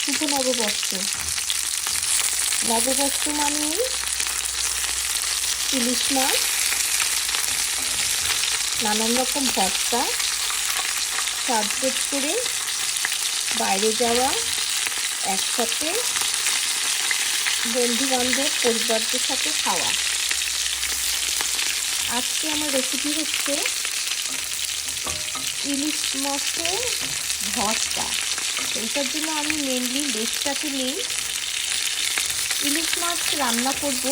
শুভ নববর্ষ। নববর্ষ মানেই ইলিশ মাছ, নানান রকম ভর্তা, সাজগোজ করে বাইরে যাওয়া, একসাথে বন্ধু বান্ধব পরিবারদের সাথে খাওয়া। আজকে আমার রেসিপি হচ্ছে ইলিশ মাছের ভর্তা। এটার জন্য আমি মেনলি লেজটাকে নিই। ইলিশ মাছ রান্না করব,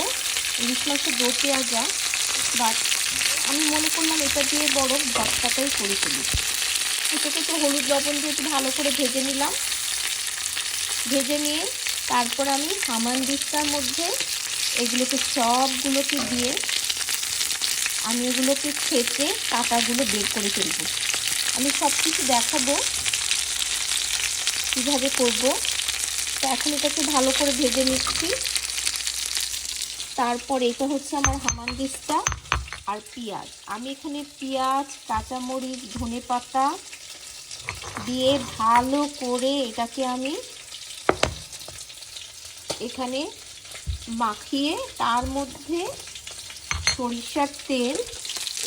ইলিশ মাছের দো পেঁয়াজা, বাট আমি মনে করলাম এটা দিয়ে বরং ভর্তাটাই করে ফেলি। এটাকে তো হলুদ লবণ দিয়ে একটু ভালো করে ভেজে নিলাম। ভেজে নিয়ে তারপর আমি হামানদিস্তার মধ্যে এগুলোকে সবগুলোকে দিয়ে আমি এগুলোকে ছেঁচে কাঁটাগুলো বের করে ফেলবো। আমি সব কিছু দেখাবো কীভাবে করব। তো এখন এটাকে ভালো করে ভেজে নিচ্ছি। তারপর এটা হচ্ছে আমার হামানদিস্তা আর পেঁয়াজ। আমি এখানে পেঁয়াজ, কাঁচামরিচ, ধনেপাতা দিয়ে ভালো করে এটাকে আমি এখানে মাখিয়ে তার মধ্যে সরিষার তেল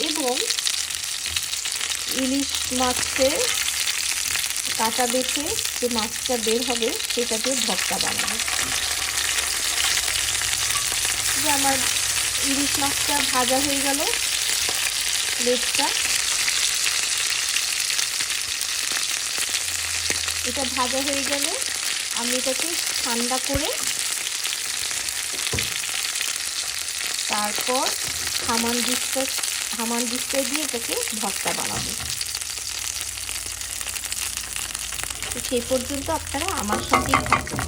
এবং ইলিশ মাছের কাঁটা বেছে যে মাছটা বের হবে সেটা দিয়ে ভর্তা বানাবো। যে আমার ইলিশ মাছটা ভাজা হয়ে গেল, লেজটা এটা ভাজা হয়ে গেলে আমি এটাকে ঠান্ডা করে তারপর হামানদিস্তা দিয়ে এটাকে ভর্তা বানাবো। তো সেই পর্যন্ত আপনারা আমার সাথেই থাকুন।